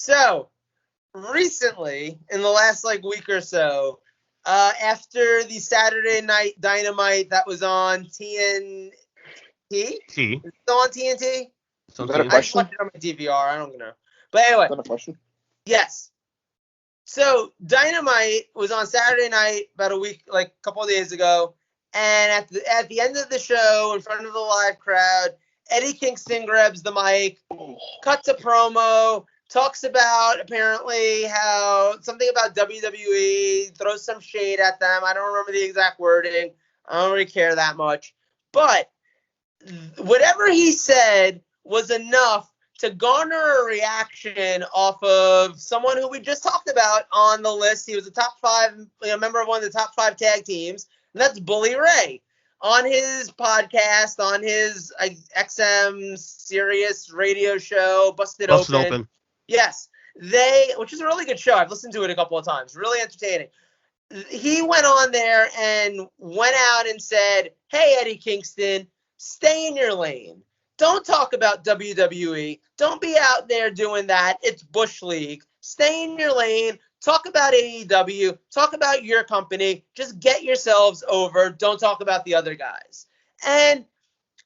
So, recently, in the last week or so, after the Saturday Night Dynamite that was on TNT, is it still on TNT? Is that a question? I just watched it on my DVR. I don't know. But anyway. Is that a question? Yes. So Dynamite was on Saturday night about a couple of days ago, and at the end of the show, in front of the live crowd, Eddie Kingston grabs the mic, cuts a promo, talks about apparently how something about WWE, throws some shade at them. I don't remember the exact wording. I don't really care that much, but whatever he said was enough to garner a reaction off of someone who we just talked about on the list. He was a top 5, member of one of the top 5 tag teams, and that's Bully Ray. On his podcast, on his XM Sirius radio show, Busted Open. Yes, which is a really good show. I've listened to it a couple of times. Really entertaining. He went on there and went out and said, "Hey, Eddie Kingston, stay in your lane. Don't talk about WWE. Don't be out there doing that. It's Bush League. Stay in your lane. Talk about AEW. Talk about your company. Just get yourselves over. Don't talk about the other guys." And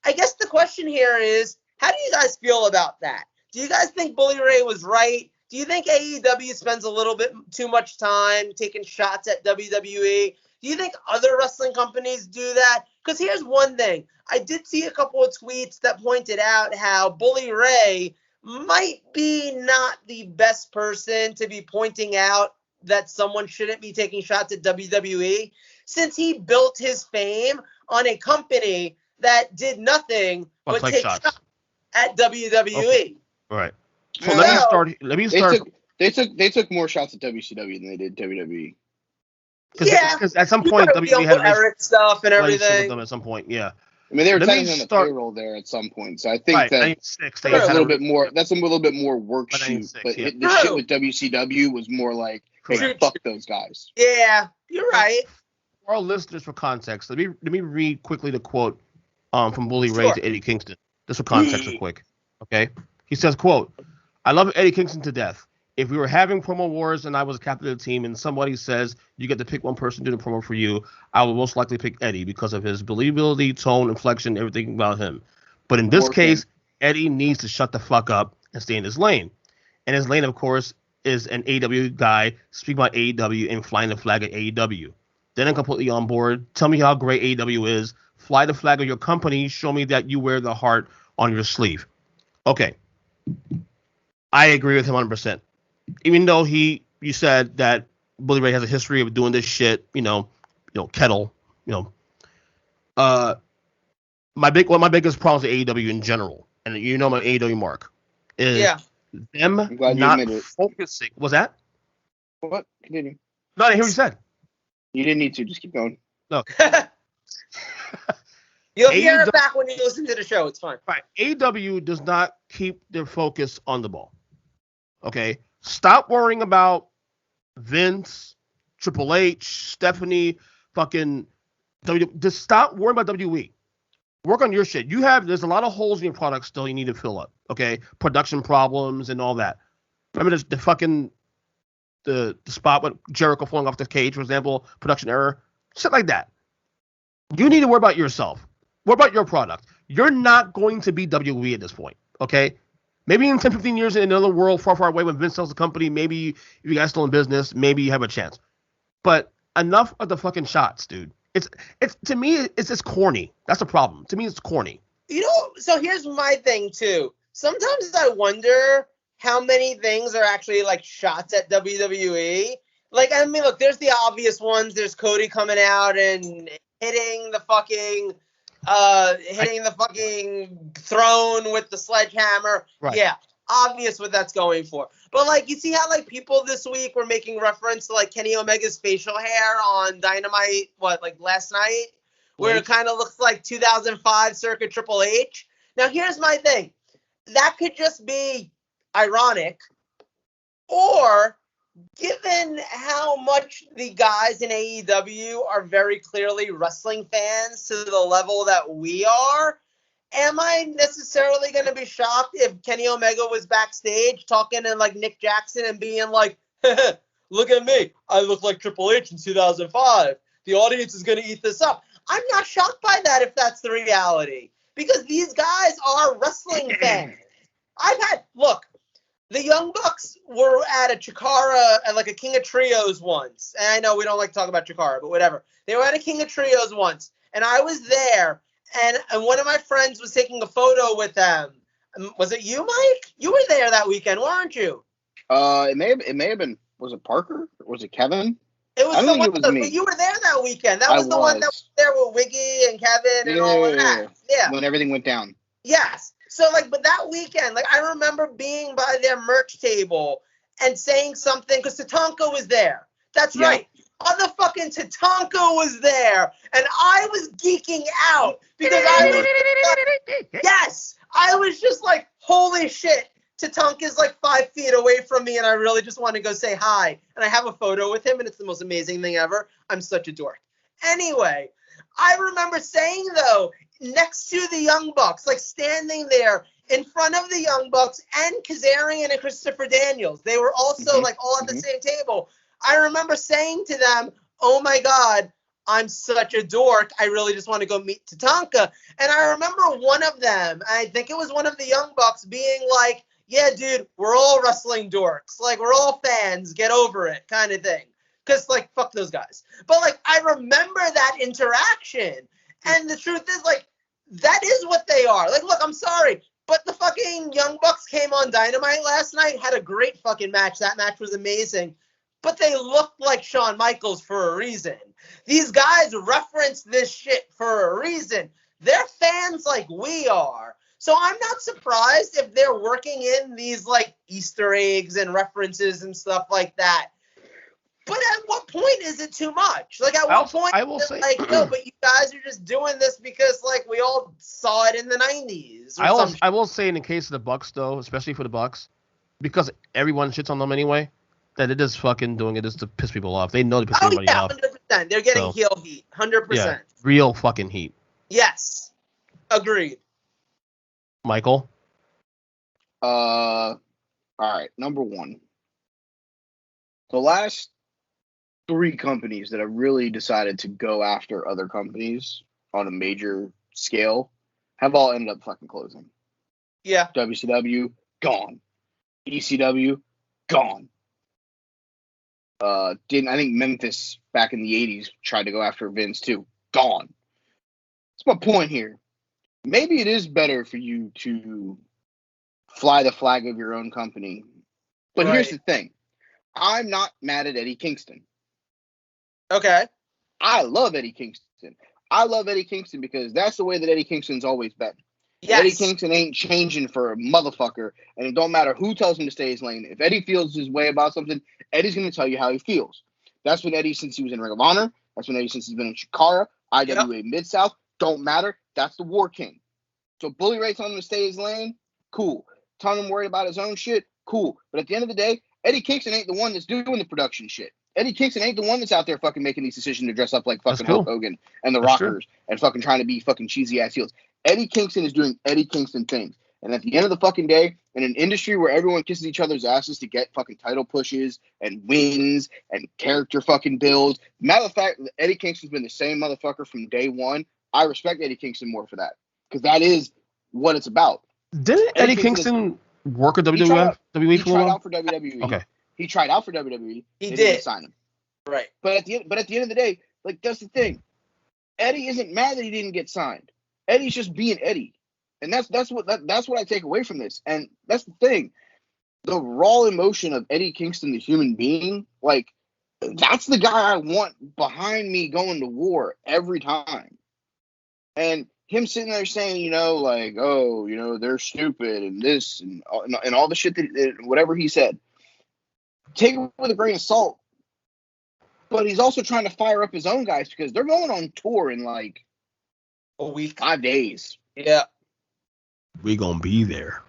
I guess the question here is, how do you guys feel about that? Do you guys think Bully Ray was right? Do you think AEW spends a little bit too much time taking shots at WWE? Do you think other wrestling companies do that? Because here's one thing. I did see a couple of tweets that pointed out how Bully Ray might be not the best person to be pointing out that someone shouldn't be taking shots at WWE, since he built his fame on a company that did nothing but take shots at WWE. Okay. All right. So let me start. They took more shots at WCW than they did WWE. Because at some point WWE had Eric stuff and everything with them at some point. Yeah. I mean, they were technically on the payroll there at some point, so I think that's a little bit more. That's a little bit more work shoot. But the shit with WCW was more like, hey, fuck those guys. Yeah, you're right. For our listeners, for context, let me read quickly the quote from Bully Ray to Eddie Kingston. Just for context, real quick. Okay, he says, "Quote: I love Eddie Kingston to death. If we were having promo wars and I was a captain of the team and somebody says you get to pick one person to do the promo for you, I would most likely pick Eddie because of his believability, tone, inflection, everything about him. But in this case, Eddie needs to shut the fuck up and stay in his lane. And his lane, of course, is an AEW guy speaking about AEW and flying the flag at AEW. Then I'm completely on board. Tell me how great AEW is. Fly the flag of your company. Show me that you wear the heart on your sleeve." Okay. I agree with him 100%. Even though you said that Bully Ray has a history of doing this shit, kettle, one of my biggest problems with AEW in general, and my AEW mark, is them not focusing. Was that? What? Continue. No, I didn't hear what you said. You didn't need to. Just keep going. No. You'll hear it back when you listen to the show. It's fine. Right. AEW does not keep their focus on the ball. Okay? Stop worrying about Vince, Triple H, Stephanie, fucking WWE. Just stop worrying about WWE. Work on your shit. There's a lot of holes in your product still you need to fill up. Okay? Production problems and all that. Remember the spot with Jericho falling off the cage, for example, production error? Shit like that. You need to worry about yourself. Worry about your product. You're not going to be WWE at this point. Okay? Maybe in 10, 15 years in another world far, far away when Vince sells the company, maybe if you guys still in business, maybe you have a chance. But enough of the fucking shots, dude. It's to me, it's just corny. That's the problem. To me, it's corny. So here's my thing, too. Sometimes I wonder how many things are actually shots at WWE. Look, there's the obvious ones. There's Cody coming out and hitting the fucking throne with the sledgehammer. Right. Yeah, obvious what that's going for. But you see how people this week were making reference to Kenny Omega's facial hair on Dynamite, last night, where it kind of looks like 2005 circa Triple H. Now here's my thing. That could just be ironic, or given how much the guys in AEW are very clearly wrestling fans to the level that we are, am I necessarily going to be shocked if Kenny Omega was backstage talking to like Nick Jackson and being like, look at me, I look like Triple H in 2005. The audience is going to eat this up. I'm not shocked by that if that's the reality, because these guys are wrestling fans. The Young Bucks were at a Chikara, at like a King of Trios once. And I know we don't like to talk about Chikara, but whatever. They were at a King of Trios once, and I was there, and one of my friends was taking a photo with them. Was it you, Mike? You were there that weekend, weren't you? It may have been. Was it Parker? Was it Kevin? It was someone else, but you were there that weekend. That was the one that was there with Wiggy and Kevin and all of that. Yeah. When everything went down. Yes. So, but that weekend, I remember being by their merch table and saying something, because Tatanka was there. That's right. Motherfucking Tatanka was there. And I was geeking out because I was just like, holy shit. Tatanka's like 5 feet away from me, and I really just want to go say hi. And I have a photo with him, and it's the most amazing thing ever. I'm such a dork. Anyway, I remember saying, though, next to the Young Bucks, standing there in front of the Young Bucks and Kazarian and Christopher Daniels. They were also all at the same table. I remember saying to them, oh my God, I'm such a dork. I really just want to go meet Tatanka. And I remember one of them, I think it was one of the Young Bucks, being like, yeah, dude, we're all wrestling dorks. We're all fans. Get over it, kind of thing. Because, fuck those guys. But, I remember that interaction. And the truth is, that is what they are. Look, I'm sorry, but the fucking Young Bucks came on Dynamite last night, had a great fucking match. That match was amazing. But they looked like Shawn Michaels for a reason. These guys reference this shit for a reason. They're fans like we are. So I'm not surprised if they're working in these, Easter eggs and references and stuff like that. But at what point is it too much? At what point I will say, no, but you guys are just doing this because, we all saw it in the 90s. I will say in the case of the Bucks, though, especially for the Bucks, because everyone shits on them anyway, that it is fucking doing it just to piss people off. They know to piss everybody off. 100%. They're getting heel heat. 100%. Yeah, real fucking heat. Yes. Agreed. Michael? All right. Number one. The last 3 companies that have really decided to go after other companies on a major scale have all ended up fucking closing. Yeah. WCW, gone. ECW, gone. I think Memphis back in the 80s tried to go after Vince too. Gone. That's my point here. Maybe it is better for you to fly the flag of your own company. But here's the thing. I'm not mad at Eddie Kingston. Okay. I love Eddie Kingston. I love Eddie Kingston because that's the way that Eddie Kingston's always been. Yes. Eddie Kingston ain't changing for a motherfucker, and it don't matter who tells him to stay his lane. If Eddie feels his way about something, Eddie's going to tell you how he feels. That's when Eddie, since he was in Ring of Honor, that's when Eddie, since he's been in Chikara, IWA Mid-South, don't matter. That's the War King. So Bully Ray telling him to stay his lane, cool. Telling him worried about his own shit, cool. But at the end of the day, Eddie Kingston ain't the one that's doing the production shit. Eddie Kingston ain't the one that's out there fucking making these decisions to dress up like fucking Hulk Hogan and the Rockers and fucking trying to be fucking cheesy ass heels. Eddie Kingston is doing Eddie Kingston things. And at the end of the fucking day, in an industry where everyone kisses each other's asses to get fucking title pushes and wins and character fucking builds, matter of fact, Eddie Kingston's been the same motherfucker from day one. I respect Eddie Kingston more for that because that is what it's about. Didn't Eddie Kingston work at WWE? He tried out for WWE. Okay. He tried out for WWE. He did. Didn't sign him. Right. But at the end of the day, that's the thing. Eddie isn't mad that he didn't get signed. Eddie's just being Eddie. And that's what I take away from this. And that's the thing. The raw emotion of Eddie Kingston, the human being, that's the guy I want behind me going to war every time. And him sitting there saying, they're stupid and this and all the shit that whatever he said. Take it with a grain of salt. But he's also trying to fire up his own guys because they're going on tour in a week, 5 days. Yeah. We gonna be there.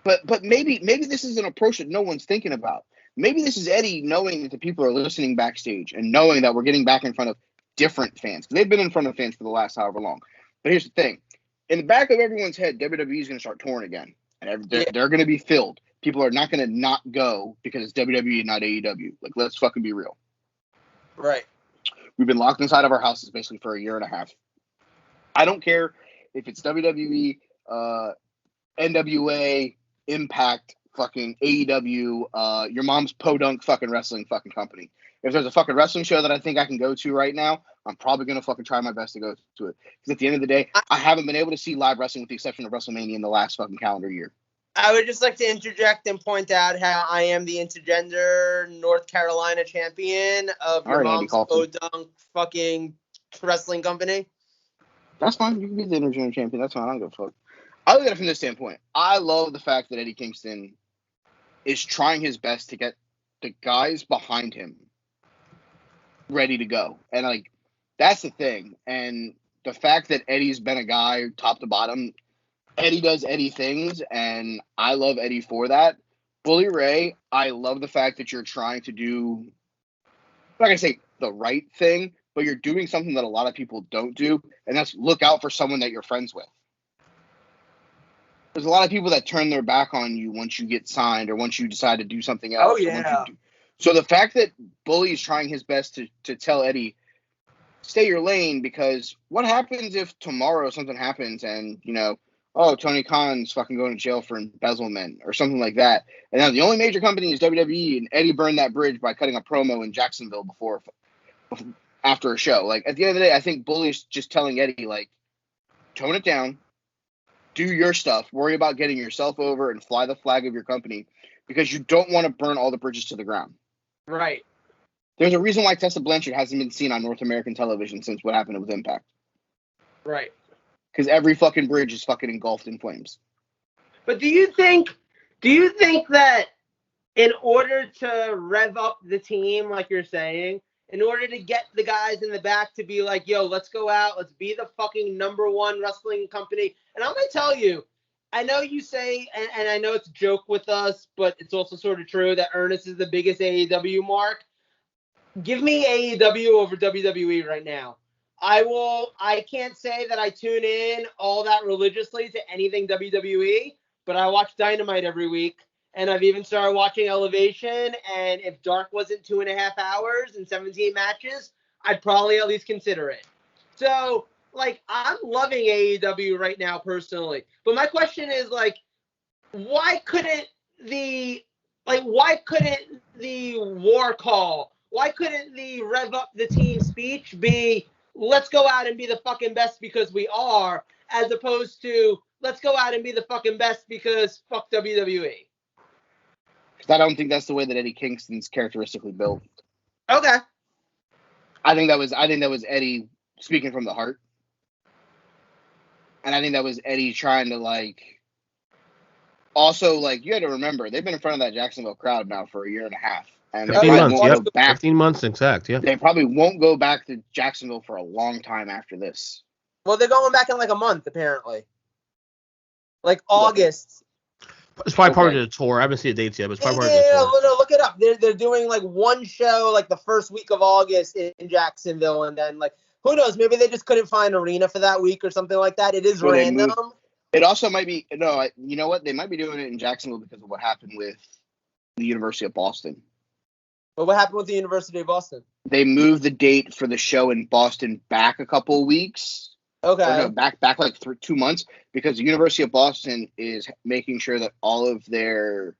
But maybe this is an approach that no one's thinking about. Maybe this is Eddie knowing that the people are listening backstage and knowing that we're getting back in front of different fans. They've been in front of fans for the last however long. But here's the thing. in the back of everyone's head, WWE is going to start touring again, and they're going to be filled. People are not going to not go because it's WWE and not AEW. Like, let's fucking be real. Right. We've been locked inside of our houses basically for a year and a half. I don't care if it's WWE, NWA, Impact, fucking AEW, your mom's podunk fucking wrestling fucking company. If there's a fucking wrestling show that I think I can go to right now, I'm probably going to fucking try my best to go to it. Because at the end of the day, I haven't been able to see live wrestling with the exception of WrestleMania in the last fucking calendar year. I would just like to interject and point out how I am the intergender North Carolina champion of your mom's podunk fucking wrestling company. That's fine. You can be the intergender champion. That's fine. I don't give a fuck. I look at it from this standpoint. I love the fact that Eddie Kingston is trying his best to get the guys behind him ready to go. And, like, that's the thing. And the fact that Eddie's been a guy top to bottom, Eddie does Eddie things, and I love Eddie for that. Bully Ray, I love the fact that you're trying to do, I'm not going to say the right thing, but you're doing something that a lot of people don't do, and that's look out for someone that you're friends with. There's a lot of people that turn their back on you once you get signed or once you decide to do something else. Oh, yeah. So the fact that Bully is trying his best to tell Eddie, stay your lane, because what happens if tomorrow something happens and, you know, oh, Tony Khan's fucking going to jail for embezzlement or something like that. And now the only major company is WWE, and Eddie burned that bridge by cutting a promo in Jacksonville after a show. Like, at the end of the day, I think Bully's just telling Eddie, like, tone it down, do your stuff, worry about getting yourself over and fly the flag of your company, because you don't want to burn all the bridges to the ground. Right. There's a reason why Tessa Blanchard hasn't been seen on North American television since what happened with Impact. Right. Because every fucking bridge is fucking engulfed in flames. But do you think that in order to rev up the team, like you're saying, in order to get the guys in the back to be like, yo, let's go out, let's be the fucking #1 wrestling company. And I'm going to tell you, I know you say, and I know it's a joke with us, but it's also sort of true that Ernest is the biggest AEW mark. Give me AEW over WWE right now. I can't say that I tune in all that religiously to anything WWE, but I watch Dynamite every week, and I've even started watching Elevation, and if Dark wasn't 2.5 hours and 17 matches, I'd probably at least consider it. So, like, I'm loving AEW right now personally, but my question is, like, why couldn't the war call, why couldn't the rev up the team speech be, let's go out and be the fucking best because we are, as opposed to let's go out and be the fucking best because fuck WWE? Because I don't think that's the way that Eddie Kingston's characteristically built. Okay. I think that was Eddie speaking from the heart. And I think that was Eddie trying to, like, also, like, you had to remember, they've been in front of that Jacksonville crowd now for a year and a half. And 15 months, yep. 15 months, exact, yeah. They probably won't go back to Jacksonville for a long time after this. Well, they're going back in like a month, apparently. Like August. It's probably part of the tour. I haven't seen the dates yet, but it's probably part of the tour. No, look it up. They're doing like one show like the first week of August in Jacksonville, and then, like, who knows? Maybe they just couldn't find an arena for that week or something like that. It is random. It also might be, no, you know what? They might be doing it in Jacksonville because of what happened with the University of Boston. But what happened with the University of Boston? They moved the date for the show in Boston back a couple of weeks. Okay. No, back like 2 months, because the University of Boston is making sure that all of their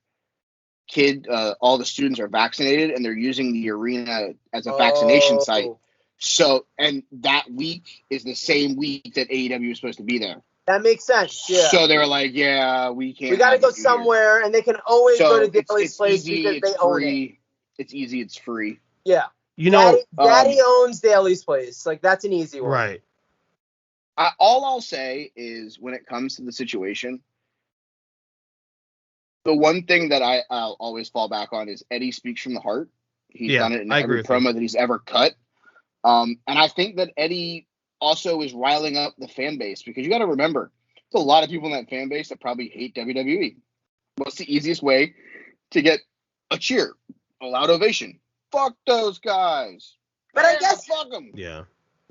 all the students are vaccinated, and they're using the arena as a vaccination site. So, and that week is the same week that AEW is supposed to be there. That makes sense. Yeah. So they're like, yeah, we can't. We got to go somewhere, and they can always go to Daly's place because they own it. It's easy. It's free. Yeah. You know, Daddy owns Daly's place. Like, that's an easy one. Right. All I'll say is, when it comes to the situation, the one thing that I'll always fall back on is Eddie speaks from the heart. He's done it in every promo that he's ever cut. And I think that Eddie also is riling up the fan base, because you got to remember, there's a lot of people in that fan base that probably hate WWE. What's the easiest way to get a cheer, a loud ovation? Fuck those guys. But I guess fuck them. Yeah.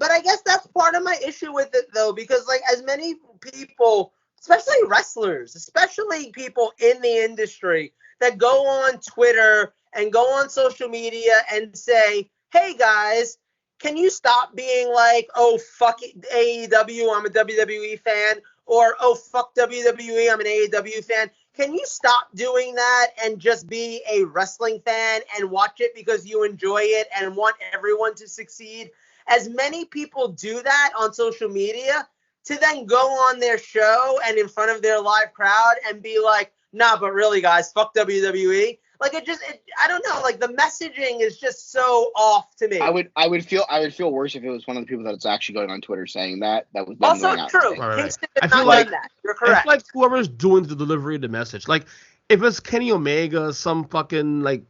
But I guess that's part of my issue with it, though, because, like, as many people, especially wrestlers, especially people in the industry that go on Twitter and go on social media and say, hey, guys, can you stop being like, oh, fuck AEW, I'm a WWE fan, or oh, fuck WWE, I'm an AEW fan. Can you stop doing that and just be a wrestling fan and watch it because you enjoy it and want everyone to succeed? As many people do that on social media, to then go on their show and in front of their live crowd and be like, nah, but really, guys, fuck WWE. Like, I don't know. Like, the messaging is just so off to me. I would feel worse if it was one of the people that's actually going on Twitter saying that was them also going out. True. Right. Kingston I did feel not like done that. You're correct. I feel like whoever's doing the delivery of the message, like if it's Kenny Omega, some fucking like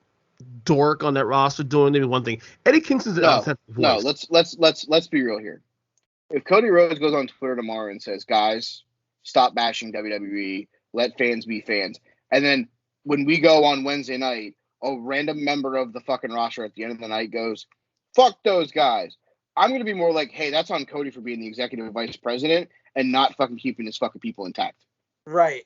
dork on that roster doing maybe one thing. Eddie Kingston's an authentic voice. No, let's be real here. If Cody Rhodes goes on Twitter tomorrow and says, guys, stop bashing WWE, let fans be fans, and then when we go on Wednesday night, a random member of the fucking roster at the end of the night goes, fuck those guys, I'm going to be more like, hey, that's on Cody for being the executive vice president and not fucking keeping his fucking people intact. Right.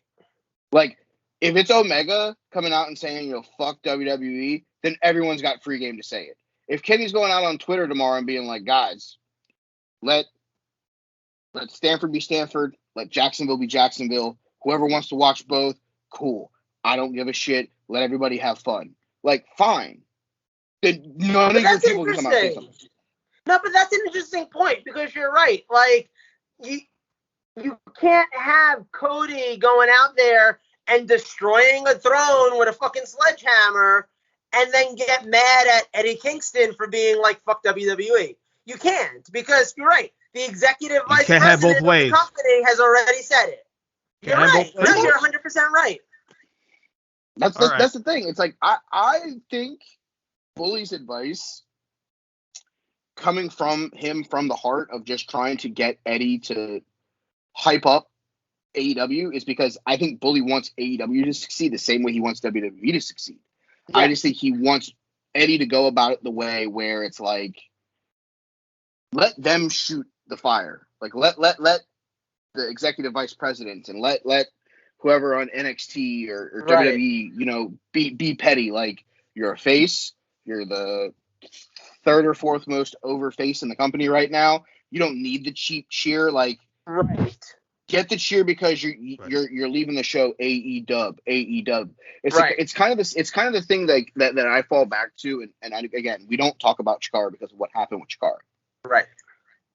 Like, if it's Omega coming out and saying, fuck WWE, then everyone's got free game to say it. If Kenny's going out on Twitter tomorrow and being like, guys, let Stanford be Stanford, let Jacksonville be Jacksonville, whoever wants to watch both, cool. I don't give a shit. Let everybody have fun. Like, fine. Then none of your people can come out and say something. No, but that's an interesting point because you're right. Like, you can't have Cody going out there and destroying a throne with a fucking sledgehammer and then get mad at Eddie Kingston for being like, fuck WWE. You can't, because you're right. The executive vice president of the company has already said it. You're right. No, you're 100% right. That's the thing. It's like, I think Bully's advice coming from him from the heart of just trying to get Eddie to hype up AEW is because I think Bully wants AEW to succeed the same way he wants WWE to succeed. Yeah. I just think he wants Eddie to go about it the way where it's like, let them shoot the fire. Like, let the executive vice president and let whoever on NXT or right. WWE, be petty. Like, you're a face. You're the third or fourth most over face in the company right now. You don't need the cheap cheer. Like, right. Get the cheer because you're leaving the show AEW. It's right. It's kind of the thing that I fall back to, and again, we don't talk about Chikara because of what happened with Chikara. Right.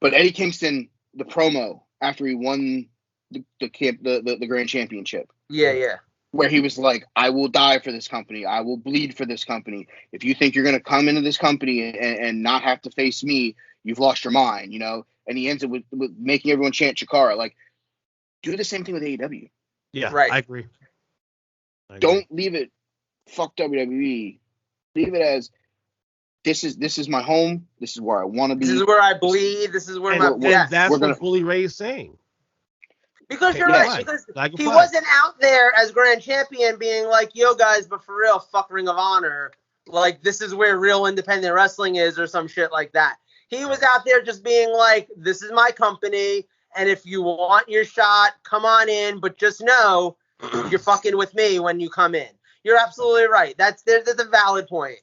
But Eddie Kingston, the promo after he won the grand championship. Yeah. Where he was like, I will die for this company. I will bleed for this company. If you think you're going to come into this company and not have to face me, you've lost your mind, And he ends it with making everyone chant Chikara. Like, do the same thing with AEW. Yeah, right. I agree. Don't leave it, fuck WWE. Leave it as, this is my home. This is where I want to be. This is where I bleed. This is where that's what Bully Ray is saying. Because you're right. Because he wasn't out there as grand champion being like, yo, guys, but for real, fuck Ring of Honor. Like, this is where real independent wrestling is or some shit like that. He was out there just being like, this is my company. And if you want your shot, come on in. But just know you're fucking with me when you come in. You're absolutely right. That's a valid point.